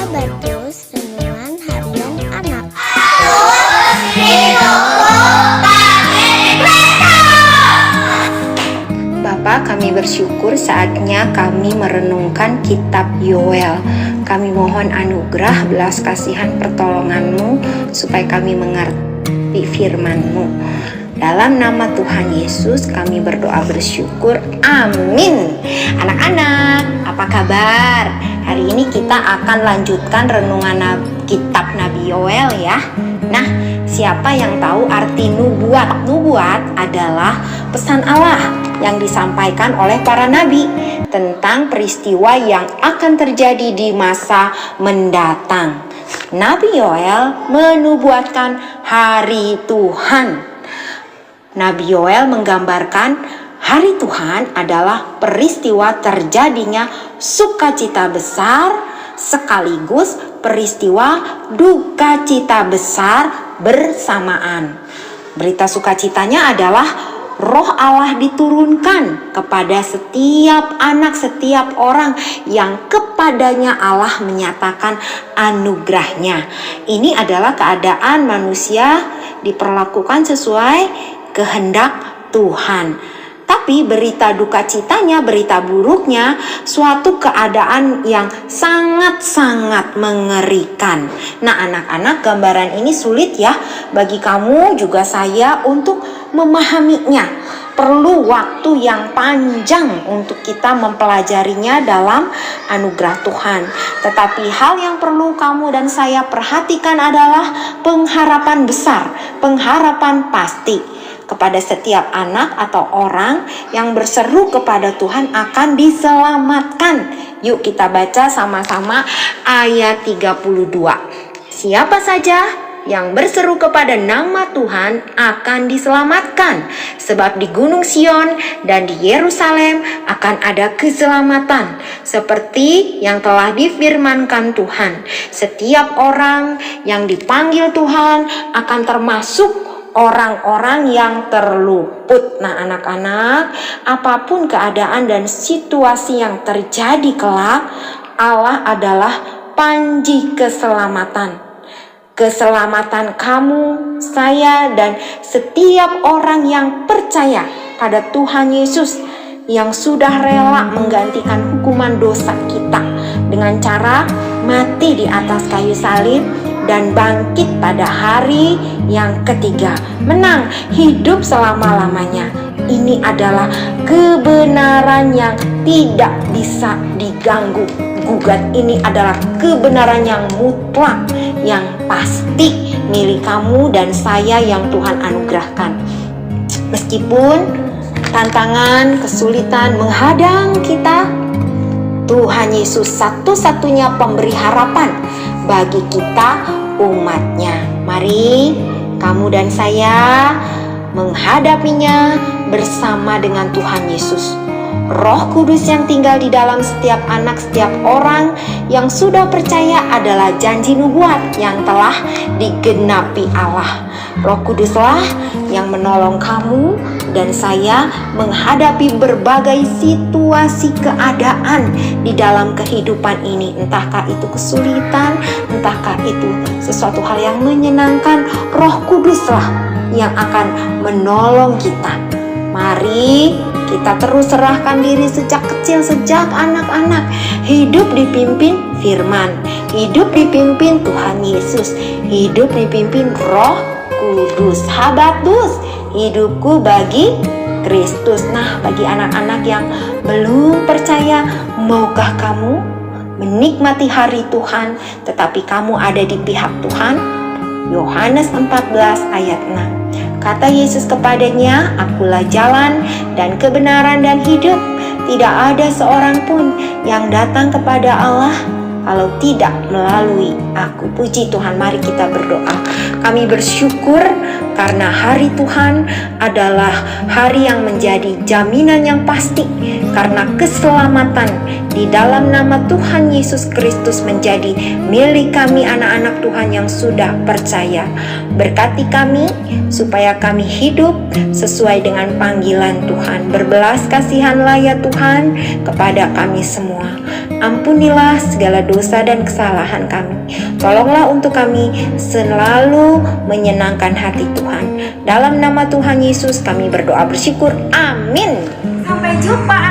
Bartus, Renungan Harian Anak. Bapa, kami bersyukur saatnya kami merenungkan kitab Yoel. Kami mohon anugerah, belas kasihan, pertolongan-Mu supaya kami mengerti firman-Mu. Dalam nama Tuhan Yesus kami berdoa bersyukur, amin. Anak-anak, apa kabar? Hari ini kita akan lanjutkan renungan kitab Nabi Yoel ya. Nah, siapa yang tahu arti nubuat? Nubuat adalah pesan Allah yang disampaikan oleh para nabi tentang peristiwa yang akan terjadi di masa mendatang. Nabi Yoel menubuatkan hari Tuhan. Nabi Yoel menggambarkan hari Tuhan adalah peristiwa terjadinya sukacita besar sekaligus peristiwa duka cita besar bersamaan. Berita sukacitanya adalah Roh Allah diturunkan kepada setiap anak, setiap orang yang kepadanya Allah menyatakan anugerahnya. Ini adalah keadaan manusia diperlakukan sesuai kehendak Tuhan. Tapi berita duka citanya, berita buruknya, suatu keadaan yang sangat-sangat mengerikan. Nah, anak-anak, gambaran ini sulit ya bagi kamu juga saya untuk memahaminya. Perlu waktu yang panjang untuk kita mempelajarinya dalam anugerah Tuhan. Tetapi hal yang perlu kamu dan saya perhatikan adalah pengharapan besar, pengharapan pasti. Kepada setiap anak atau orang yang berseru kepada Tuhan akan diselamatkan. Yuk kita baca sama-sama ayat 32. Siapa saja yang berseru kepada nama Tuhan akan diselamatkan. Sebab di Gunung Sion dan di Yerusalem akan ada keselamatan. Seperti yang telah difirmankan Tuhan. Setiap orang yang dipanggil Tuhan akan termasuk orang-orang yang terluput. Nah, anak-anak, apapun keadaan dan situasi yang terjadi kelak, Allah adalah panji keselamatan. Keselamatan kamu, saya, dan setiap orang yang percaya pada Tuhan Yesus yang sudah rela menggantikan hukuman dosa kita dengan cara mati di atas kayu salib dan bangkit pada hari yang ketiga, menang hidup selama-lamanya. Ini adalah kebenaran yang tidak bisa diganggu gugat. Ini adalah kebenaran yang mutlak, yang pasti milik kamu dan saya yang Tuhan anugerahkan. Meskipun tantangan, kesulitan menghadang kita, Tuhan Yesus satu-satunya pemberi harapan bagi kita umatnya. Mari kamu dan saya menghadapinya bersama dengan Tuhan Yesus. Roh Kudus yang tinggal di dalam setiap anak, setiap orang yang sudah percaya adalah janji nubuat yang telah digenapi Allah. Roh Kuduslah yang menolong kamu dan saya menghadapi berbagai situasi keadaan di dalam kehidupan ini. Entahkah itu kesulitan, entahkah itu sesuatu hal yang menyenangkan, Roh Kuduslah yang akan menolong kita. Mari kita terus serahkan diri sejak kecil, sejak anak-anak. Hidup dipimpin firman, hidup dipimpin Tuhan Yesus, hidup dipimpin Roh Kudus. Habatus, hidupku bagi Kristus. Nah, bagi anak-anak yang belum percaya, maukah kamu menikmati hari Tuhan tetapi kamu ada di pihak Tuhan? Yohanes 14 ayat 6. Kata Yesus kepadanya, akulah jalan dan kebenaran dan hidup. Tidak ada seorang pun yang datang kepada Allah kalau tidak melalui aku. Puji Tuhan, mari kita berdoa. Kami bersyukur karena hari Tuhan adalah hari yang menjadi jaminan yang pasti. Karena keselamatan di dalam nama Tuhan Yesus Kristus menjadi milik kami anak-anak Tuhan yang sudah percaya. Berkati kami supaya kami hidup sesuai dengan panggilan Tuhan. Berbelas kasihanlah ya Tuhan kepada kami semua. Ampunilah segala dosa dosa dan kesalahan kami. Tolonglah untuk kami selalu menyenangkan hati Tuhan. Dalam nama Tuhan Yesus kami berdoa bersyukur. Amin. Sampai jumpa